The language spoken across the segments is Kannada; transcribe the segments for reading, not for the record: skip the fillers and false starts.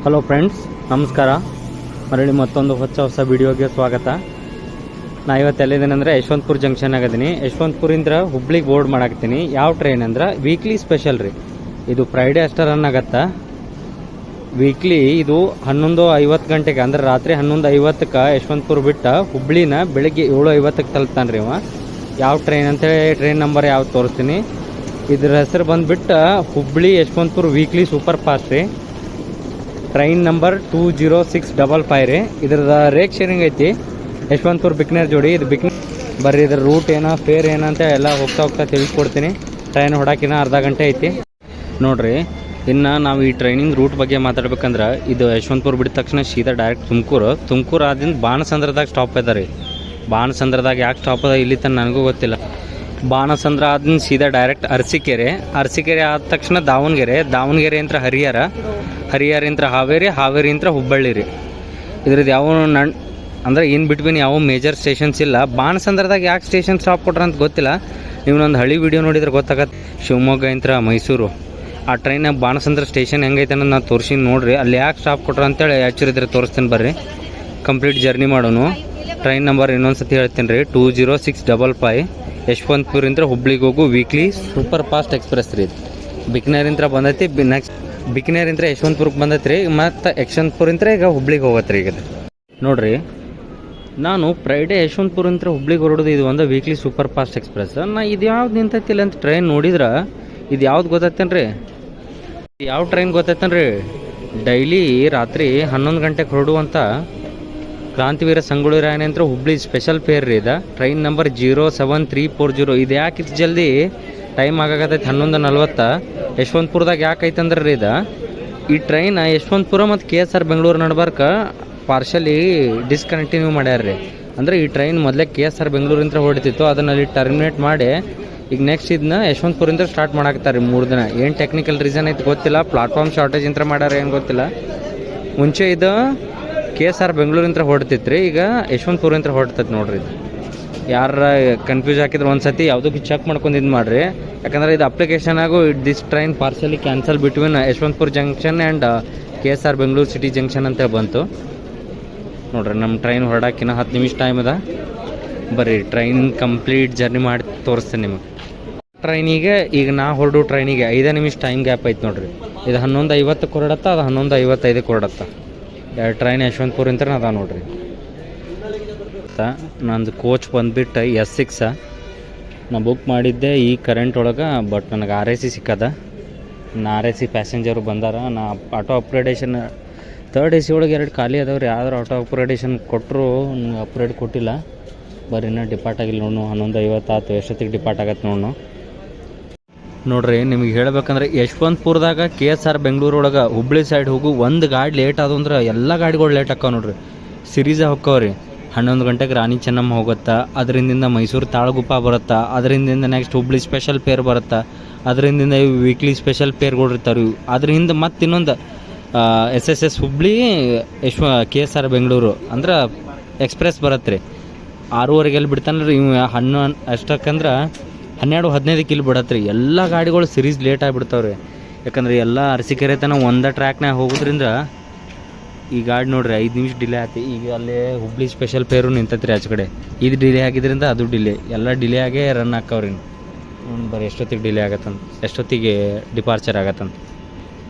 ಹಲೋ ಫ್ರೆಂಡ್ಸ್, ನಮಸ್ಕಾರ. ಮರಳಿ ಮತ್ತೊಂದು ಹೊಸ ವಿಡಿಯೋಗೆ ಸ್ವಾಗತ. ನಾ ಇವತ್ತು ಎಲ್ಲಿದ್ದೀನಿ ಅಂದರೆ ಯಶವಂತಪುರ ಜಂಕ್ಷನ್ ಆಗಿದ್ದೀನಿ. ಯಶವಂತಪುರಿಂದ ಹುಬ್ಳಿಗೆ ಬೋರ್ಡ್ ಮಾಡಾಕ್ತೀನಿ. ಯಾವ ಟ್ರೈನ್ ಅಂದ್ರೆ ವೀಕ್ಲಿ ಸ್ಪೆಷಲ್ ರೀ. ಇದು ಫ್ರೈಡೇ ಅಷ್ಟೇ ರನ್ ಆಗತ್ತಾ. ವೀಕ್ಲಿ ಇದು 11:50 ಗಂಟೆಗೆ ಅಂದ್ರೆ ರಾತ್ರಿ 11:50ಕ್ಕೆ ಯಶವಂತಪುರ ಬಿಟ್ಟ ಹುಬ್ಳಿನ ಬೆಳಿಗ್ಗೆ 7:50ಕ್ಕೆ ತಲುಪ್ತಾನೆ ರೀ. ಯಾವ ಟ್ರೈನ್ ಅಂತೇಳಿ ಟ್ರೈನ್ ನಂಬರ್ ಯಾವ್ದು ತೋರಿಸ್ತೀನಿ. ಇದ್ರ ಹೆಸರು ಬಂದುಬಿಟ್ಟು Hubli Yeshwantpur weekly super fast ರೀ. ಟ್ರೈನ್ ನಂಬರ್ 20655 ರೀ. ಇದ್ರದ ರೇಕ್ ಶೇರಿಂಗ್ ಐತಿ ಯಶವಂತಪುರ ಬಿಕ್ನೇರ್ ಜೋಡಿ. ಇದು ಬರ್ರಿ, ಇದ್ರ ರೂಟ್ ಏನೋ ಫೇರ್ ಏನಂತ ಎಲ್ಲ ಹೋಗ್ತಾ ತಿಳಿಸ್ಕೊಡ್ತೀನಿ. ಟ್ರೈನ್ ಹೊಡಾಕಿನ ಅರ್ಧ ಗಂಟೆ ಐತಿ ನೋಡ್ರಿ. ಇನ್ನು ನಾವು ಈ ಟ್ರೈನಿಂಗ್ ರೂಟ್ ಬಗ್ಗೆ ಮಾತಾಡ್ಬೇಕಂದ್ರೆ ಇದು ಯಶವಂತಪುರ ಬಿಡಿದ ತಕ್ಷಣ ಸೀದಾ ಡೈರೆಕ್ಟ್ ತುಮಕೂರು ಆದಿಂದ ಬಾಣಸಂದ್ರದಾಗ ಸ್ಟಾಪ್ ಇದೆ ರೀ. ಬಾಣಸಂದ್ರದಾಗ ಯಾಕೆ ಸ್ಟಾಪ್ ಅದ ಇಲ್ಲಿ ತನಕ ನನಗೂ ಗೊತ್ತಿಲ್ಲ. ಬಾಣಸಂದ್ರ ಆದಿಂದ ಸೀದಾ ಡೈರೆಕ್ಟ್ ಅರಸೀಕೆರೆ ಆದ ತಕ್ಷಣ ದಾವಣಗೆರೆ ಅಂತ ಹರಿಹರ ಅಂತ ಹಾವೇರಿ ಅಂತ ಹುಬ್ಬಳ್ಳಿ ರೀ. ಇದ್ರದ್ದು ಯಾವ ಅಂದ್ರೆ ಇನ್ ಬಿಟ್ವೀನ್ ಯಾವ ಮೇಜರ್ ಸ್ಟೇಷನ್ಸ್ ಇಲ್ಲ. ಬಾಣಸಂದ್ರದಾಗ ಯಾಕೆ ಸ್ಟೇಷನ್ ಸ್ಟಾಪ್ ಕೊಟ್ರ ಅಂತ ಗೊತ್ತಿಲ್ಲ. ನೀವೊಂದು ಹಳಿ ವಿಡಿಯೋ ನೋಡಿದ್ರೆ ಗೊತ್ತಾಗತ್ತೆ. ಶಿವಮೊಗ್ಗ ಇಂತ್ರ ಮೈಸೂರು ಆ ಟ್ರೈನಾಗ ಬಾಣಸಂದ್ರ ಸ್ಟೇಷನ್ ಹೆಂಗೈತೆ ಅನ್ನೋದು ನಾನು ತೋರಿಸಿನಿ ನೋಡ್ರಿ. ಅಲ್ಲಿ ಯಾಕೆ ಸ್ಟಾಪ್ ಕೊಟ್ರ ಅಂತೇಳಿ ಇದ್ರೆ ತೋರಿಸ್ತೀನಿ ಬರ್ರಿ. ಕಂಪ್ಲೀಟ್ ಜರ್ನಿ ಮಾಡೋನು. ಟ್ರೈನ್ ನಂಬರ್ ಇನ್ನೊಂದ್ಸತಿ ಹೇಳ್ತೀನಿ ರೀ, 20655 ಯಶವಂತಪುರಿಂದ ಹುಬ್ಳಿಗೆ ಹೋಗು ವೀಕ್ಲಿ ಸೂಪರ್ ಫಾಸ್ಟ್ ಎಕ್ಸ್ಪ್ರೆಸ್ ರೀ. ಬಿಕ್ನೇರಿಂದ ಬಂದೈತಿ. ನೆಕ್ಸ್ಟ್ ಬಿಕ್ನೇರಿಂದ ಯಶವಂತಪುರಕ್ಕೆ ಬಂದೈತಿ ರೀ. ಮತ್ತು ಯಶವಂತಪುರಿಂದ ಈಗ ಹುಬ್ಳಿಗೆ ಹೋಗತ್ತೆ ರೀ. ಈಗ ನೋಡಿರಿ, ನಾನು ಫ್ರೈಡೇ ಯಶವಂತಪುರಿಂದ ಹುಬ್ಳಿಗೆ ಹೊರಡೋದು ಇದು ಒಂದು ವೀಕ್ಲಿ ಸೂಪರ್ ಫಾಸ್ಟ್ ಎಕ್ಸ್ಪ್ರೆಸ್. ನಾ ಇದು ಯಾವ್ದು ನಿಂತೈತಿಲ್ಲ ಅಂತ ಟ್ರೈನ್ ನೋಡಿದ್ರೆ ಇದು ಯಾವ್ದು ಗೊತ್ತೈತೇನು ರೀ? ಯಾವ ಟ್ರೈನ್ ಗೊತ್ತೈತೇನು ರೀ? ಡೈಲಿ ರಾತ್ರಿ 11 ಗಂಟೆಗೆ ಹೊರಡುವಂಥ ಕ್ರಾಂತಿವೀರ ಸಂಗೊಳ್ಳಿ ರಾಯಣ್ಣ ಹುಬ್ಳಿ ಸ್ಪೆಷಲ್ ಫೇರ್ ರೀ. ಇದು ಟ್ರೈನ್ ನಂಬರ್ 07340. ಇದು ಯಾಕೆ ಇಷ್ಟು ಜಲ್ದಿ ಟೈಮ್ ಆಗಾಕತ್ತೈತಿ 11:40 ಯಶವಂತಪುರದಾಗ ಯಾಕೆ ಐತಂದ್ರೆ ರೀ, ಈ ಟ್ರೈನ್ ಯಶವಂತಪುರ ಮತ್ತು KSR ಬೆಂಗಳೂರು ನಡ್ಬಾರ್ಕ ಪಾರ್ಷಲಿ ಡಿಸ್ಕಂಟಿನ್ಯೂ ಮಾಡ್ಯಾರ ರೀ. ಅಂದರೆ ಈ ಟ್ರೈನ್ ಮೊದಲೇ KSR ಬೆಂಗಳೂರಿಂದ ಹೊಡಿತಿತ್ತು, ಅದನ್ನಲ್ಲಿ ಟರ್ಮಿನೇಟ್ ಮಾಡಿ ಈಗ ನೆಕ್ಸ್ಟ್ ಇದನ್ನ ಯಶವಂತಪುರಿಂದ ಸ್ಟಾರ್ಟ್ ಮಾಡಾಕ್ತಾರೆ ರೀ 3 ದಿನ. ಏನು ಟೆಕ್ನಿಕಲ್ ರೀಸನ್ ಐತೆ ಗೊತ್ತಿಲ್ಲ. ಪ್ಲಾಟ್ಫಾರ್ಮ್ ಶಾರ್ಟೇಜ್ ಅಂತ ಮಾಡ್ಯಾರ ಏನು ಗೊತ್ತಿಲ್ಲ. ಮುಂಚೆ ಇದು KSR ಬೆಂಗಳೂರಿಂದ ಹೊಡ್ತಿತ್ತು ರೀ, ಈಗ ಯಶವಂತಪುರಿಂದ ಹೊಡ್ತೈತೆ ನೋಡ್ರಿ. ಇದು ಯಾರ ಕನ್ಫ್ಯೂಸ್ ಹಾಕಿದ್ರೆ ಒಂದು ಸತಿ ಯಾವುದಕ್ಕೆ ಚೆಕ್ ಮಾಡ್ಕೊಂಡು ಇದು ಮಾಡಿರಿ. ಯಾಕಂದರೆ ಇದು ಅಪ್ಲಿಕೇಶನ್ ಆಗು this train partially cancel between Yesvantpur junction and KSR Bengaluru city junction ಅಂತೇಳಿ ಬಂತು ನೋಡ್ರಿ. ನಮ್ಮ ಟ್ರೈನ್ ಹೊರಡಾಕಿನ 10 ನಿಮಿಷ ಟೈಮ್ ಅದ. ಬರ್ರಿ ಟ್ರೈನ್ ಕಂಪ್ಲೀಟ್ ಜರ್ನಿ ಮಾಡಿ ತೋರಿಸ್ತೇನೆ ನಿಮಗೆ. ಟ್ರೈನಿಗೆ ಈಗ ನಾ ಹೊರಡು ಟ್ರೈನಿಗೆ 5 ನಿಮಿಷ ಟೈಮ್ ಗ್ಯಾಪ್ ಐತೆ ನೋಡ್ರಿ. ಇದು 11:50ಕ್ಕೆ ಹೊರಡತ್ತ, ಅದು 11:55ಕ್ಕೆ ಹೊರಡತ್ತ. ಎರಡು ಟ್ರೈನ್ ಯಶವಂತಪುರ ಅದ ನೋಡ್ರಿ. ನಂದು ಕೋಚ್ ಬಂದುಬಿಟ್ಟು S6 ನಾ ಬುಕ್ ಮಾಡಿದ್ದೆ ಈ ಕರೆಂಟ್ ಒಳಗೆ. ಬಟ್ ನನಗೆ RAC ಸಿಕ್ಕದ. RAC ಪ್ಯಾಸೆಂಜರು ಬಂದಾರ. ನಾ ಆಟೋ ಅಪ್ಗ್ರೇಡೇಷನ್ 3rd AC ಒಳಗೆ 2 ಖಾಲಿ ಅದಾವ್ರಿ. ಯಾವ್ದಾರು ಆಟೋ ಅಪ್ಗ್ರೇಡೇಷನ್ ಕೊಟ್ಟರು, ನನಗೆ ಅಪ್ಗ್ರೇಡ್ ಕೊಟ್ಟಿಲ್ಲ. ಬರೀ ಇನ್ನೂ ಡಿಪಾರ್ಟ್ ಆಗಿಲ್ಲ ನೋಡು. 11:50 ಆಯ್ತು. ಎಷ್ಟೊತ್ತಿಗೆ ಡಿಪಾರ್ಟ್ ಆಗತ್ತೆ ನೋಡ್ರಿ. ನಿಮಗೆ ಹೇಳ್ಬೇಕಂದ್ರೆ ಯಶವಂತಪುರದಾಗ KSR ಬೆಂಗಳೂರು ಒಳಗೆ ಹುಬ್ಳಿ ಸೈಡ್ ಹೋಗು ಒಂದು ಗಾಡಿ ಲೇಟ್ ಆದ ಅಂದ್ರೆ ಎಲ್ಲ ಗಾಡಿಗಳು ಲೇಟ್ ಆಕ್ಕಾವ ನೋಡ್ರಿ. ಸಿರೀಸೇ ಹೊಕ್ಕವ್ರಿ. 11 ಗಂಟೆಗೆ ರಾಣಿ ಚೆನ್ನಮ್ಮ ಹೋಗುತ್ತಾ, ಅದರಿಂದ ಮೈಸೂರು ತಾಳಗುಪ್ಪ ಬರುತ್ತಾ, ಅದರಿಂದ ನೆಕ್ಸ್ಟ್ ಹುಬ್ಳಿ ಸ್ಪೆಷಲ್ ಫೇರ್ ಬರುತ್ತಾ, ಅದರಿಂದ ವೀಕ್ಲಿ ಸ್ಪೆಷಲ್ ಫೇರ್ಗಳು ಇರ್ತಾವೆ. ಅದ್ರ ಹಿಂದೆ ಮತ್ತೆ ಇನ್ನೊಂದು SSS ಹುಬ್ಳಿ KSR ಬೆಂಗಳೂರು ಅಂದ್ರೆ ಎಕ್ಸ್ಪ್ರೆಸ್ ಬರತ್ತೆ ರೀ. 6:15 ಎಲ್ಲಿ ಬಿಡ್ತಾನೆ ರೀ. 11 ಅಷ್ಟಕ್ಕಂದ್ರೆ 12-15 ಇಲ್ಲಿ ಬಿಡತ್ತೆ ರೀ. ಎಲ್ಲ ಗಾಡಿಗಳು ಸಿರೀಸ್ ಲೇಟ್ ಆಗಿಬಿಡ್ತಾವೆ ರೀ. ಯಾಕಂದ್ರೆ ಎಲ್ಲ ಅರಸೀಕೆರೆ ತನಕ ಒಂದೇ ಟ್ರ್ಯಾಕ್ನಾಗ ಹೋಗೋದ್ರಿಂದ ಈ ಗಾಡಿ ನೋಡ್ರಿ 5 ನಿಮಿಷ ಡಿಲೇ ಆಯ್ತು. ಈಗ ಅಲ್ಲೇ ಹುಬ್ಳಿ ಸ್ಪೆಷಲ್ ಫೇರು ನಿಂತೈತೆ ರೀ ಆಚೆ ಕಡೆ. ಇದು ಡಿಲೇ ಆಗಿದ್ದರಿಂದ ಅದು ಡಿಲೇ, ಎಲ್ಲ ಡಿಲೇ ಆಗೇ ರನ್ ಹಾಕವ್ರಿ. ಬರೀ ಎಷ್ಟೊತ್ತಿಗೆ ಡಿಲೇ ಆಗತ್ತಂತ, ಎಷ್ಟೊತ್ತಿಗೆ ಡಿಪಾರ್ಚರ್ ಆಗತ್ತಂತ.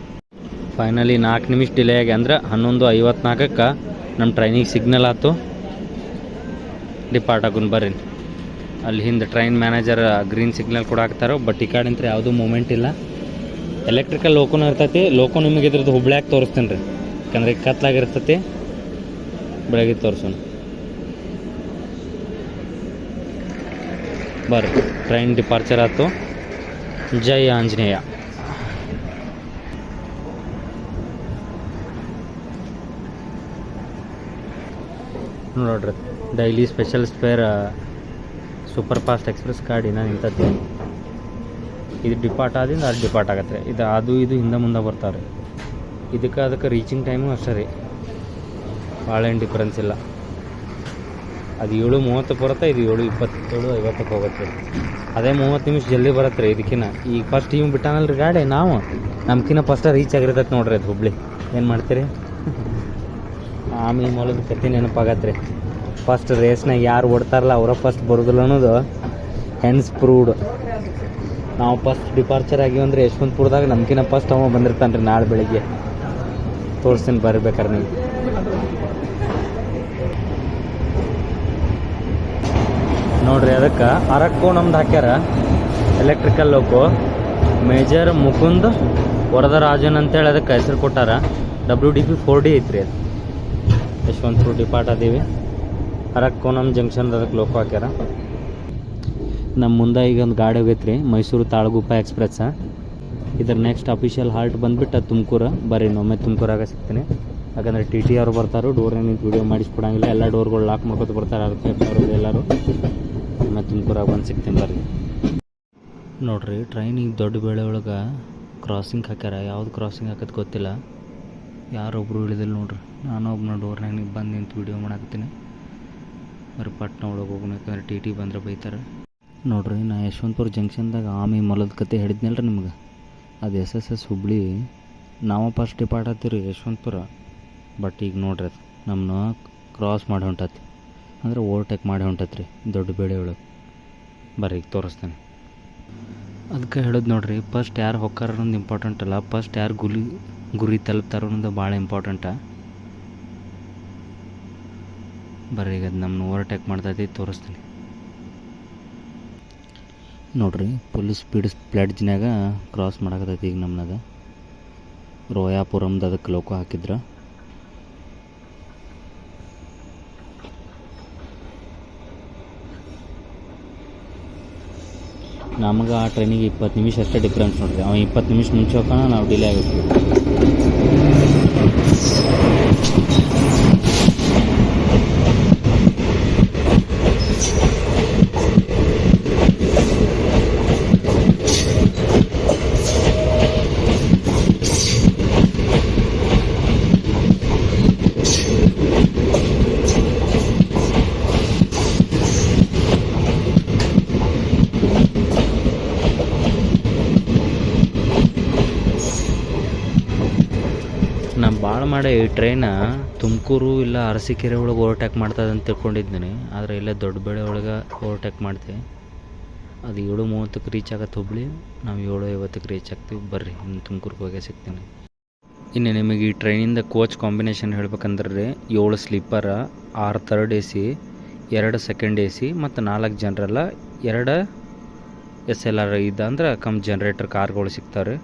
ಫೈನಲಿ 4 ನಿಮಿಷ ಡಿಲೇ ಆಗಿ ಅಂದ್ರೆ 11:54ಕ್ಕೆ ನಮ್ಮ ಟ್ರೈನಿಗೆ ಸಿಗ್ನಲ್ ಆಯ್ತು. ಡಿಪಾರ್ಟ್ ಆಗೋನ್ ಬರ್ರಿ. ಅಲ್ಲಿ ಹಿಂದೆ ಟ್ರೈನ್ ಮ್ಯಾನೇಜರ್ ಗ್ರೀನ್ ಸಿಗ್ನಲ್ ಕೂಡ ಹಾಕ್ತಾರೋ. ಬಟ್ ಈ ಕಡೆ ಯಾವುದೂ ಮೂಮೆಂಟ್ ಇಲ್ಲ. ಎಲೆಕ್ಟ್ರಿಕಲ್ ಲೋಕೋನು ಇರ್ತೈತಿ. ಲೋಕೋ ನಿಮಗೆ ಇದ್ರದ್ದು ಹುಬ್ಳ್ಯಾಗ ತೋರಿಸ್ತೇನೆ ರೀ. ಯಾಕಂದ್ರೆ ಕತ್ಲಾಗಿರ್ತೈತಿ, ಬೆಳಗ್ಗೆ ತೋರಿಸೋಣ ಬರ್ರಿ. ಟ್ರೈನ್ ಡಿಪಾರ್ಚರ್ ಆಯ್ತು. ಜೈ ಆಂಜನೇಯ. ನೋಡ್ರಿ, daily special spare super fast express ಗಾಡಿನ ನಿಂತೈತಿ. ಇದು ಡಿಪಾರ್ಟ್ ಆದಿಂದ ಅದು ಡಿಪಾರ್ಟ್ ಆಗತ್ತೆ ರೀ. ಇದು ಹಿಂದೆ ಮುಂದೆ ಬರ್ತಾರೆ. ಅದಕ್ಕೆ ರೀಚಿಂಗ್ ಟೈಮು ಅಷ್ಟೇ ರೀ. ಭಾಳ ಏನು ಡಿಫ್ರೆನ್ಸ್ ಇಲ್ಲ. ಅದು 7:30 ಬರುತ್ತೆ, ಇದು 7:27-50ಕ್ಕೆ ಹೋಗುತ್ತೆ ರೀ. ಅದೇ 30 ನಿಮಿಷ ಜಲ್ದಿ ಬರುತ್ತೆ ರೀ ಇದಕ್ಕಿಂತ. ಈಗ ಫಸ್ಟ್ ಟೀಮ್ ಬಿಟ್ಟಾನಲ್ಲ ರೀ ಗಾಡಿ, ನಾವು ನಮ್ಕಿನ್ನ ಫಸ್ಟ್ ರೀಚ್ ಆಗಿರ್ತೈತೆ ನೋಡ್ರಿ ಅದು ಹುಬ್ಳಿ. ಏನು ಮಾಡ್ತೀರಿ? ಆಮೆ ಮೊಲದ ಕತೆ ನೆನಪಾಗತ್ತೆ ರೀ. ಫಸ್ಟ್ ರೇಸ್ನಾಗ ಯಾರು ಓಡ್ತಾರಲ್ಲ ಅವರ ಫಸ್ಟ್ ಬರೋದಿಲ್ಲ ಅನ್ನೋದು ಹೆನ್ಸ್ ಪ್ರೂವ್ಡ್. ನಾವು ಫಸ್ಟ್ ಡಿಪಾರ್ಚರ್ ಆಗಿವಿ ಅಂದರೆ ಯಶವಂತಪುರದಾಗ ನಮ್ಗಿನ್ನ ಫಸ್ಟ್ ಅವ ಬಂದಿರ್ತಾನೆ ರೀ. ನಾಳೆ ಬೆಳಿಗ್ಗೆ ತೋರಿಸ್ತೀನಿ ಬರ್ಬೇಕಾರೆ ನೀವು. ನೋಡ್ರಿ ಅದಕ್ಕೆ ಅರಕ್ಕೂ ನಮ್ದು ಹಾಕ್ಯಾರ ಎಲೆಕ್ಟ್ರಿಕಲ್ ಲೋಕೋ. ಮೇಜರ್ ಮುಕುಂದ್ ವರದರಾಜನ್ ಅಂತೇಳಿ ಅದಕ್ಕೆ ಹೆಸರು ಕೊಟ್ಟಾರ. WDP 4D ಐತ್ರಿ ಅದು. ಯಶವಂತಪುರ ಡಿಪಾರ್ಟ್ ಅದೀವಿ. ಅರಕೋನಮ್ ಜಂಕ್ಷನ್ ಅದಕ್ಕೆ ಲೋಕೋ ಹಾಕ್ಯಾರ. ನಮ್ಮ ಮುಂದೆ ಈಗ ಒಂದು ಗಾಡಿ ಹೋಗೈತ್ರಿ, ಮೈಸೂರು ತಾಳಗುಪ್ಪ ಎಕ್ಸ್ಪ್ರೆಸ್. ಇದ್ರ ನೆಕ್ಸ್ಟ್ ಅಫಿಷಿಯಲ್ ಹಾಲ್ಟ್ ಬಂದುಬಿಟ್ಟು ತುಮಕೂರು. ಬರ್ರಿ ಇನ್ನೊಮ್ಮೆ ತುಮಕೂರಾಗ ಸಿಗ್ತೀನಿ. ಯಾಕಂದರೆ TT ಅವ್ರು ಬರ್ತಾರೆ, ಡೋರ್ನಾಗ ನಿಂತು ವೀಡಿಯೋ ಮಾಡಿಸ್ಕೊಡಂಗಿಲ್ಲ. ಎಲ್ಲ ಡೋರ್ಗಳು ಲಾಕ್ ಮಾಡ್ಕೊತ ಬರ್ತಾರೆ. ಅದಕ್ಕೆ ಅವರು ಎಲ್ಲರೂ ಒಮ್ಮೆ ತುಮಕೂರಾಗ ಬಂದು ಸಿಗ್ತೀನಿ ಬರ್ರಿ. ನೋಡ್ರಿ ಟ್ರೈನಿಗೆ ದೊಡ್ಡ ಬೇಳೆ ಒಳಗೆ ಕ್ರಾಸಿಂಗ್ ಹಾಕ್ಯಾರ. ಯಾವ್ದು ಕ್ರಾಸಿಂಗ್ ಹಾಕೋದು ಗೊತ್ತಿಲ್ಲ. ಯಾರೊಬ್ಬರು ಇಳಿದಿಲ್ಲ ನೋಡ್ರಿ. ನಾನು ಒಬ್ಬನ ಡೋರ್ನಾಗ ಬಂದು ನಿಂತು ವೀಡಿಯೋ ಮಾಡಾಕತ್ತೀನಿ. ಬರೀ ಪಟ್ನ ಒಳಗೆ ಹೋಗೋಣ, ಯಾಕಂದ್ರೆ TT ಬಂದರೆ ಬೈತಾರೆ. ನೋಡ್ರಿ ನಾ ಯಶವಂತಪುರ ಜಂಕ್ಷನ್ದಾಗ ಆಮೆ ಮೊಲದ ಕತೆ ಹೇಳಿದ್ನಲ್ರಿ ನಿಮ್ಗೆ. ಅದು SSS ಹುಬ್ಳಿ. ನಾವು ಫಸ್ಟ್ ಡಿಪಾರ್ಟ್ ಹತ್ತೀವಿ ರೀ ಯಶವಂತಪುರ. ಬಟ್ ಈಗ ನೋಡ್ರಿ ಅದು ನಮ್ಮನ್ನ ಕ್ರಾಸ್ ಮಾಡಿ ಹೊಂಟತಿ, ಅಂದರೆ ಓವರ್ಟೇಕ್ ಮಾಡಿ ಹೊಂಟತ್ರಿ ದೊಡ್ಡ ಬೇಳೆ ಒಳಗೆ. ಬರ್ರಿ ಈಗ ತೋರಿಸ್ತೇನೆ. ಅದಕ್ಕೆ ಹೇಳೋದು ನೋಡ್ರಿ, ಫಸ್ಟ್ ಯಾರು ಹೊಕ್ಕಾರ ಅನ್ನೋದು ಇಂಪಾರ್ಟೆಂಟ್ ಅಲ್ಲ, ಫಸ್ಟ್ ಯಾರು ಗುರಿ ತಲುಪ್ತಾರೋ ಅನ್ನೋದು ಭಾಳ ಇಂಪಾರ್ಟೆಂಟ. ಬರ್ರಿ ಈಗ ಅದು ನಮ್ಮನ್ನ ಓವರ್ಟೇಕ್ ಮಾಡ್ತೈತಿ, ತೋರಿಸ್ತೀನಿ ನೋಡ್ರಿ. ಫುಲ್ ಸ್ಪೀಡ್ ಪ್ಲೇಟ್ಜ್ನಾಗ ಕ್ರಾಸ್ ಮಾಡಾಕತ್ತೈತಿ ಈಗ ನಮ್ಮನ್ನದ. ರೋಯಾಪುರಮ್ದು ಅದಕ್ಕೆ ಲೋಕೋ ಹಾಕಿದ್ರ. ನಮ್ಗೆ ಆ ಟ್ರೈನಿಗೆ 20 ನಿಮಿಷ ಅಷ್ಟೇ ಡಿಫ್ರೆನ್ಸ್ ನೋಡ್ರಿ. ಅವ 20 ನಿಮಿಷ ಮುಂಚೆ ಹೋಗೋಣ, ನಾವು ಡಿಲೇ ಆಗುತ್ತೆ. ನಾನು ಭಾಳ ಮಾಡಿ ಈ ಟ್ರೈನ ತುಮಕೂರು ಇಲ್ಲ ಅರಸೀಕೆರೆ ಒಳಗೆ ಓವರ್ಟೇಕ್ ಮಾಡ್ತದೆ ಅಂತ ತಿಳ್ಕೊಂಡಿದ್ದೀನಿ. ಆದರೆ ಇಲ್ಲೇ ದೊಡ್ಡಬೇಳೆ ಒಳಗೆ ಓವರ್ಟೇಕ್ ಮಾಡ್ತೀವಿ. ಅದು 7:30ಕ್ಕೆ ರೀಚ್ ಆಗತ್ತೆ ಹುಬ್ಳಿ. ನಾವು 7:50ಕ್ಕೆ ರೀಚ್ ಆಗ್ತೀವಿ. ಬರ್ರಿ ಇನ್ನು ತುಮಕೂರಿಗೆ ಹೋಗೇ ಸಿಗ್ತೀನಿ. ಇನ್ನು ನಿಮಗೆ ಈ ಟ್ರೈನಿಂದ ಕೋಚ್ ಕಾಂಬಿನೇಷನ್ ಹೇಳ್ಬೇಕಂದ್ರೆ 7 ಸ್ಲೀಪರ, 6 ಥರ್ಡ್ AC, 2 ಸೆಕೆಂಡ್ AC ಮತ್ತು 4 ಜನರಲ್ಲ, 2 SLR. ಇದು ಅಂದ್ರೆ ಜನ್ರೇಟರ್ ಕಾರ್ಗಳು ಸಿಗ್ತಾರೆ.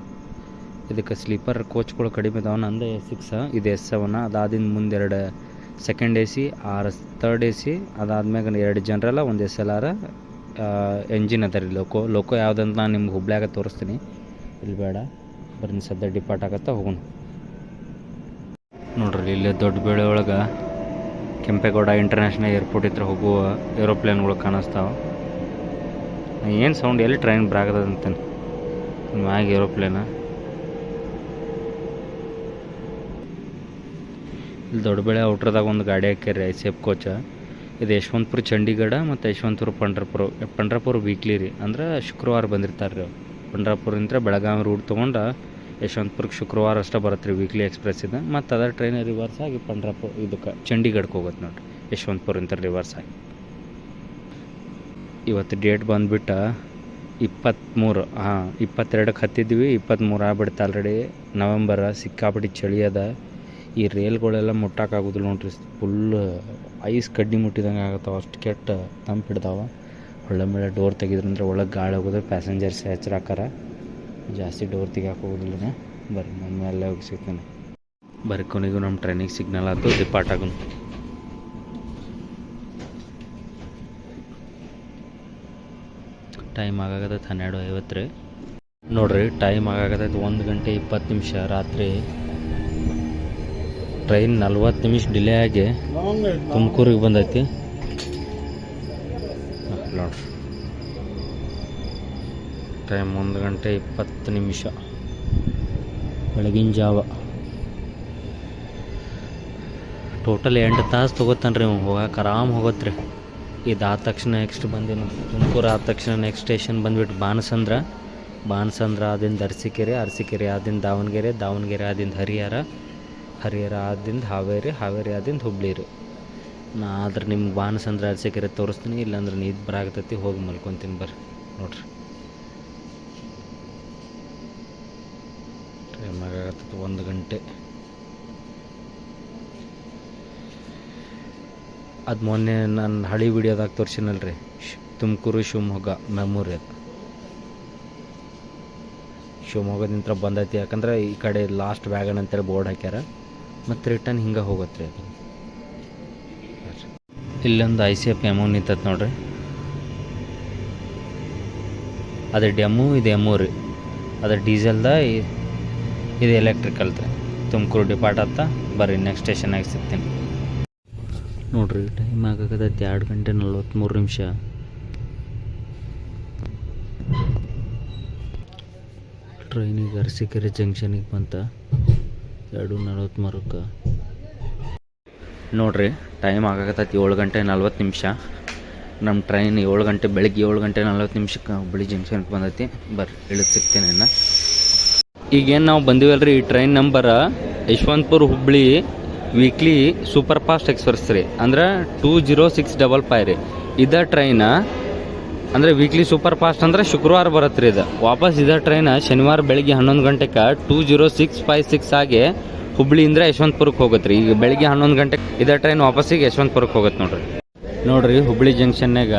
ಇದಕ್ಕೆ ಸ್ಲೀಪರ್ ಕೋಚ್ಗಳು ಕಡಿಮೆ ಇದಾವೆ. ನಂದೇ S6, ಇದು S7. ಅದಾದಿಂದ ಮುಂದೆ 2 second AC, 6 third AC, ಅದಾದ್ಮ್ಯಾಗ 2 ಜನರಲ್ಲ, 1 SLR. Engine ಅದ ರೀ ಲೋಕೋ ಯಾವುದಂತ ನಾನು ನಿಮ್ಗೆ ಹುಬ್ಳ್ಯಾಗ ತೋರಿಸ್ತೀನಿ. ಇಲ್ಲಿ ಬೇಡ, ಬರ್ರಿ ಸದ್ಯ ಡಿಪಾರ್ಟ್ ಆಗತ್ತಾ ಹೋಗೋಣ. ನೋಡ್ರಿ ಇಲ್ಲೇ ದೊಡ್ಡ ಬೇಳೆ ಒಳಗೆ ಕೆಂಪೇಗೌಡ ಇಂಟರ್ನ್ಯಾಷನಲ್ ಏರ್ಪೋರ್ಟ್ ಹತ್ರ ಹೋಗುವ ಏರೋಪ್ಲೇನ್ಗಳು ಕಾಣಿಸ್ತಾವೆ. ಏನು ಸೌಂಡ್, ಎಲ್ಲಿ ಟ್ರೈನ್ ಬರಾಗದಂತಾನೆ ಮ್ಯಾಗ ಏರೋಪ್ಲೇನ. ಇಲ್ಲಿ ದೊಡ್ಡಬೇಳೆ ಔಟ್ರದಾಗ ಒಂದು ಗಾಡಿ ಹಾಕ್ಯಾರ ICF ಕೋಚ. ಇದು ಯಶವಂತಪುರ ಚಂಡೀಗಢ ಮತ್ತು ಯಶವಂತಪುರ ಪಂಡ್ರಪುರ ವೀಕ್ಲಿ ರೀ. ಅಂದ್ರೆ ಶುಕ್ರವಾರ ಬಂದಿರ್ತಾರೆ ರೀ. ಪಂಡ್ರಪುರದಿಂದ ಬೆಳಗಾವಿ ರೂಟ್ ತೊಗೊಂಡು ಯಶವಂತಪುರಕ್ಕೆ ಶುಕ್ರವಾರ ಅಷ್ಟೇ ಬರುತ್ತೆ ರೀ ವೀಕ್ಲಿ ಎಕ್ಸ್ಪ್ರೆಸ್ ಇದೆ. ಮತ್ತು ಅದರ ಟ್ರೈನ್ ರಿವರ್ಸ್ ಆಗಿ ಇದಕ್ಕೆ ಚಂಡೀಗಢಕ್ಕೆ ಹೋಗುತ್ತೆ ನೋಡಿರಿ, ಯಶವಂತಪುರದಿಂದ ರಿವರ್ಸ್ ಆಗಿ. ಇವತ್ತು ಡೇಟ್ ಬಂದುಬಿಟ್ಟು 23. 22ಕ್ಕೆ ಹತ್ತಿದ್ವಿ, 23 ಆಗ್ಬಿಡುತ್ತೆ ಆಲ್ರೆಡಿ. ನವೆಂಬರ. ಸಿಕ್ಕಾಪಟ್ಟಿ ಚಳಿ ಅದ. ಈ ರೇಲ್ಗಳೆಲ್ಲ ಮುಟ್ಟೋಕ್ಕಾಗೋದಿಲ್ಲ ನೋಡ್ರಿ. ಫುಲ್ ಐಸ್ ಕಡ್ಡಿ ಮುಟ್ಟಿದಂಗೆ ಆಗತ್ತಾವ, ಅಷ್ಟು ಕೆಟ್ಟ ತಂಪು ಹಿಡ್ದಾವ. ಒಳ್ಳೆ ಮೇಲೆ ಡೋರ್ ತೆಗಿದ್ರಂದ್ರೆ ಒಳಗೆ ಗಾಳಿ ಹೋಗೋದ್ರೆ ಪ್ಯಾಸೆಂಜರ್ಸ್ ಎಚ್ಚರಾಕಾರ. ಜಾಸ್ತಿ ಡೋರ್ ತೆಗಿಯೋಕೆ ಹೋಗೋದಿಲ್ಲ. ಬರ್ರಿ ನಮ್ಮ ಮೇಲೆ ಹೋಗಿ ಸಿಗ್ತಾನೆ. ಬರ್ರಿ ಕೊನೆಗೂ ನಮ್ಮ ಟ್ರೈನಿಗೆ ಸಿಗ್ನಲ್ ಆಯ್ತು, ಡಿಪಾರ್ಟ್ ಆಗೋಣ. ಟೈಮ್ ಆಗಾಗತ್ತೆ 12:50 ರೀ. ನೋಡಿರಿ ಟೈಮ್ ಆಗಾಗತ್ತೈತೆ 1 ಗಂಟೆ 20 ನಿಮಿಷ ರಾತ್ರಿ. ಟ್ರೈನ್ 40 ನಿಮಿಷ ಡಿಲೇ ಆಗಿ ತುಮಕೂರಿಗೆ ಬಂದೈತಿ. ನೋಡ್ರಿ ಟೈಮ್ 1 ಗಂಟೆ 20 ನಿಮಿಷ ಬೆಳಗಿನ ಜಾವ. ಟೋಟಲ್ 8 ತಾಸು ತೊಗೋತಾನೆ ರೀ ಹೋಗಕ್ಕೆ. ಆರಾಮ್ ಹೋಗತ್ತೆ ರೀ. ಇದಾದ ತಕ್ಷಣ ನೆಕ್ಸ್ಟ್ ಬಂದೇನು ತುಮಕೂರು ಆದ ತಕ್ಷಣ ನೆಕ್ಸ್ಟ್ ಸ್ಟೇಷನ್ ಬಂದುಬಿಟ್ಟು ಬಾಣಸಂದ್ರ ಆದಿಂದ ಅರಸೀಕೆರೆ ಆದಿಂದ ದಾವಣಗೆರೆ ಆದಿಂದ ಹರಿಹರ, ಹರಿಹರ ಆದಿಂದ ಹಾವೇರಿ, ಹಾವೇರಿ ಆದಿಂದ ಹುಬ್ಳಿ ರೀ. ನಾ ಆದ್ರೆ ನಿಮ್ಗೆ ಬಾಣಸಂದ್ರ ಅರ್ಸಕೆರೆ ತೋರಿಸ್ತೀನಿ, ಇಲ್ಲಾಂದ್ರೆ ನೀರು ಬರಾಕತ್ತೈತಿ, ಹೋಗಿ ಮಲ್ಕೊತೀನಿ ಬರ್ರಿ. ನೋಡ್ರಿ ಟೈಮ್ ಆಗತ್ತೈತಿ 1 ಗಂಟೆ. ಅದು ಮೊನ್ನೆ ನಾನು ಹಳಿ ವಿಡಿಯೋದಾಗ ತೋರಿಸಿನಲ್ರಿ, ತುಮಕೂರು ಶಿವಮೊಗ್ಗ ಮೆಮೊರಿ. ಅದು ಶಿವಮೊಗ್ಗದಿಂದ ಬಂದೈತಿ, ಯಾಕಂದ್ರೆ ಈ ಕಡೆ ಲಾಸ್ಟ್ ವ್ಯಾಗನ್ ಅಂತೇಳಿ ಬೋರ್ಡ್ ಹಾಕ್ಯಾರ, ಮತ್ತು ರಿಟರ್ನ್ ಹಿಂಗೆ ಹೋಗುತ್ತೆ ರೀ. ಅದು ಇಲ್ಲೊಂದು ICF ಎಮೋ ನಿಂತೈತೆ ನೋಡ್ರಿ, ಅದು ಡೆಮೋ, ಇದು ಎಮೋ ರೀ. ಅದು ಡೀಸೆಲ್ದ, ಇದು ಎಲೆಕ್ಟ್ರಿಕಲ್ ರೀ. ತುಮಕೂರು ಡಿಪಾರ್ಟ್ ಆತ. ಬರ್ರಿ ನೆಕ್ಸ್ಟ್ ಸ್ಟೇಷನ್ನಾಗಿ ಸಿಗ್ತೀನಿ ನೋಡ್ರಿ. ಟೈಮ್ ಆಗಕತ್ತೈತಿ 2 ಗಂಟೆ 43 ನಿಮಿಷ. ಟ್ರೈನಿಗೆ ಅರಸೀಕೆರೆ ಜಂಕ್ಷನಿಗೆ ಬಂತ 2:43ಕ್ಕೆ. ನೋಡ್ರಿ ಟೈಮ್ ಆಗಕತ್ತೈತಿ 7 ಗಂಟೆ 40 ನಿಮಿಷ. ನಮ್ಮ ಟ್ರೈನ್ 7 ಗಂಟೆ, ಬೆಳಗ್ಗೆ 7 ಗಂಟೆ 40 ನಿಮಿಷಕ್ಕೆ ಹುಬ್ಳಿ ಜಂಕ್ಷನ್ಗೆ ಬಂದೈತಿ. ಬರ್ರಿ ಇಳಿದು ಸಿಗ್ತೇನೆ ಇನ್ನು. ಈಗೇನು ನಾವು ಬಂದಿವಲ್ರಿ, ಈ train number Yeshwantpur Hubli weekly super fast express ರೀ, ಅಂದ್ರೆ 20655 ರೀ. ಇದ ಟ್ರೈನ ಅಂದರೆ ವೀಕ್ಲಿ ಸೂಪರ್ ಫಾಸ್ಟ್ ಅಂದ್ರೆ ಶುಕ್ರವಾರ ಬರುತ್ತೆ ರೀ. ಇದು ವಾಪಸ್ ಇದ ಟ್ರೈನ ಶನಿವಾರ ಬೆಳಿಗ್ಗೆ 11 ಗಂಟೆಗೆ 20656 ಆಗಿ ಹುಬ್ಳಿಯಿಂದ ಯಶವಂತಪುರಕ್ಕೆ ಹೋಗುತ್ತೆ ರೀ. ಈಗ ಬೆಳಿಗ್ಗೆ 11 ಗಂಟೆಗೆ ಇದೇ ಟ್ರೈನ್ ವಾಪಸ್ಸಿಗೆ ಯಶವಂತಪುರಕ್ಕೆ ಹೋಗುತ್ತೆ ನೋಡ್ರಿ. ನೋಡ್ರಿ ಹುಬ್ಳಿ ಜಂಕ್ಷನ್ನಾಗ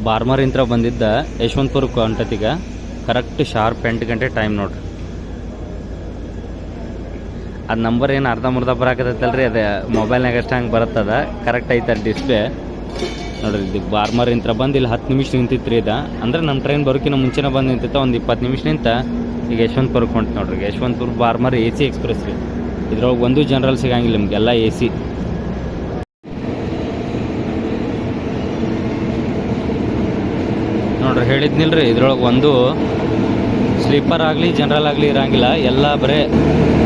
ಬಾರ್ಮರಿಂತ್ರ ಬಂದಿದ್ದ ಯಶವಂತಪುರಕ್ಕೆ ಹೊಂಟತೀಗ ಕರೆಕ್ಟ್ ಶಾರ್ಪ್ 8 ಗಂಟೆ ಟೈಮ್ ನೋಡ್ರಿ. ಅದು ನಂಬರ್ ಏನು ಅರ್ಧಂಬರ್ಧ ಬರಾಕತ್ತೈತಲ್ರಿ, ಅದು ಮೊಬೈಲ್ನಾಗ ಅಷ್ಟು ಹಂಗೆ ಬರುತ್ತದ, ಕರೆಕ್ಟ್ ಐತೆ ಡಿಸ್ಪ್ಲೇ ನೋಡ್ರಿ. ಇದು ಬಾರ್ಮರಿಂತ್ರ ಬಂದು ಇಲ್ಲಿ 10 ನಿಮಿಷ ನಿಂತಿತ್ತು ರೀ. ಇದು ಅಂದ್ರೆ ನಮ್ಮ ಟ್ರೈನ್ ಬರೋಕ್ಕಿಂತ ಮುಂಚೆನೇ ಬಂದು ನಿಂತಿತ್ತು, ಒಂದು 20 ನಿಮಿಷ ನಿಂತ ಈಗ ಯಶವಂತಪುರಕ್ಕೆ ಹೊಂಟು ನೋಡ್ರಿ. ಯಶವಂತಪುರ ಬಾರ್ಮರ್ AC ಎಕ್ಸ್ಪ್ರೆಸ್ ರೀ. ಇದ್ರೊಳಗೆ ಒಂದು ಜನರಲ್ ಸಿಗಂಗಿಲ್ಲ ನಿಮಗೆಲ್ಲ AC. ನೋಡ್ರಿ ಹೇಳಿದ್ನಿಲ್ರಿ, ಇದ್ರೊಳಗೆ ಒಂದು ಸ್ಲೀಪರ್ ಆಗಲಿ ಜನರಲ್ ಆಗಲಿ ಇರಂಗಿಲ್ಲ, ಎಲ್ಲ ಬರೇ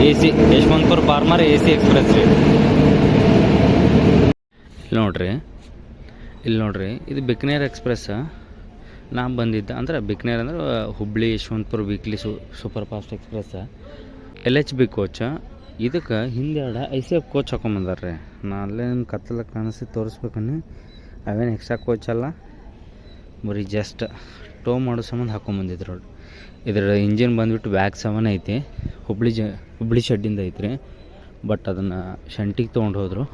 AC. Yeshwantpur Barmer AC express ರೀ. ಇಲ್ಲಿ ನೋಡ್ರಿ ಇದು ಬಿಕನೇರ್ ಎಕ್ಸ್ಪ್ರೆಸ್ ನಾ ಬಂದಿದ್ದ. ಅಂದ್ರೆ ಬಿಕನೇರ್ ಅಂದ್ರೆ Hubli Yeshwantpur weekly super fast express LHB coach. ಇದಕ್ಕೆ ಹಿಂದೆ 2 ICF ಕೋಚ್ ಹಾಕೊಂಬಂದಾರ್ರಿ. ನಾ ಅಲ್ಲೇ ಕತ್ತಲ ಕಾಣಿಸಿ ತೋರಿಸ್ಬೇಕನ್ನಿ, ಅವೇನು ಎಕ್ಸ್ಟ್ರಾ ಕೋಚ್ ಅಲ್ಲ, ಬರೀ ಜಸ್ಟ್ ಟೋ ಮಾಡೋ ಸಂಬಂಧ ಹಾಕೊಂಬಂದಿದ್ರು ನೋಡಿ. ಇದರ ಇಂಜಿನ್ ಬಂದುಬಿಟ್ಟು ಬ್ಯಾಗ್ 7 ಐತಿ, ಹುಬ್ಳಿ ಶೆಡ್ಡಿಂದ ಐತ್ರಿ. ಬಟ್ ಅದನ್ನು ಶಂಟಿಗೆ ತೊಗೊಂಡು ಹೋದರು.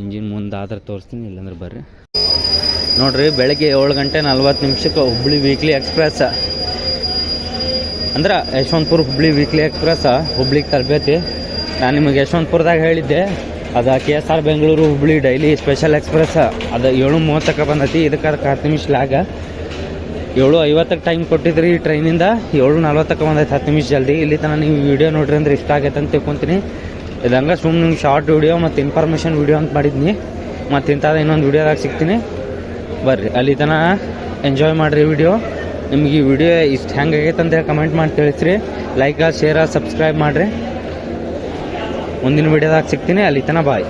ಇಂಜಿನ್ ಮುಂದೆ ಆದ್ರೆ ತೋರಿಸ್ತೀನಿ, ಇಲ್ಲಾಂದ್ರೆ ಬರ್ರಿ. ನೋಡ್ರಿ ಬೆಳಗ್ಗೆ 7 ಗಂಟೆ 40 ನಿಮಿಷಕ್ಕೆ ಹುಬ್ಳಿ ವೀಕ್ಲಿ ಎಕ್ಸ್ಪ್ರೆಸ್ ಅಂದ್ರೆ ಯಶವಂತಪುರ ಹುಬ್ಳಿ ವೀಕ್ಲಿ ಎಕ್ಸ್ಪ್ರೆಸ್ ಹುಬ್ಳಿಗೆ ತಲುಪೈತಿ. ನಾನು ನಿಮಗೆ ಯಶವಂತಪುರದಾಗ ಹೇಳಿದ್ದೆ, ಅದು KSR Bengaluru Hubli daily special express ಅದು 7:30ಕ್ಕೆ ಬಂದೈತಿ. ಇದಕ್ಕೆ 10 ನಿಮಿಷ ಲಾಗ 7:50ಕ್ಕೆ ಟೈಮ್ ಕೊಟ್ಟಿದ್ರಿ ಈ ಟ್ರೈನಿಂದ, 7:40ಕ್ಕೆ ಬಂದೈತೆ 10 ನಿಮಿಷ ಜಲ್ದಿ. ಇಲ್ಲಿ ತನಕ ನೀವು ವೀಡಿಯೋ ನೋಡ್ರಿ ಅಂದ್ರೆ ಇಷ್ಟ ಆಗೈತೆ ಅಂತ ತಿಳ್ಕೊತೀನಿ. ಇದಂಗೆ ಸುಮ್ಮನೆ ನಿಮ್ಗೆ ಶಾರ್ಟ್ ವೀಡಿಯೋ ಮತ್ತು ಇನ್ಫಾರ್ಮೇಷನ್ ವೀಡಿಯೋ ಅಂತ ಮಾಡಿದ್ನಿ. ಮತ್ತು ಇಂಥದ್ದು ಇನ್ನೊಂದು ವೀಡಿಯೋದಾಗ ಸಿಗ್ತೀನಿ. ಬರ್ರಿ ಅಲ್ಲಿ ತನಕ ಎಂಜಾಯ್ ಮಾಡಿರಿ ವಿಡಿಯೋ. ನಿಮ್ಗೆ ಈ ವಿಡಿಯೋ ಇಷ್ಟು ಹೆಂಗೆ ಆಗೈತೆ ಅಂತೇಳಿ ಕಮೆಂಟ್ ಮಾಡಿ ತಿಳಿಸ್ರಿ. ಲೈಕ್ ಶೇರ್ ಸಬ್ಸ್ಕ್ರೈಬ್ ಮಾಡಿರಿ. ಮುಂದಿನ ವೀಡಿಯೋದಾಗ ಸಿಗ್ತೀನಿ. ಅಲ್ಲಿ ತನಕ ಬಾಯ್.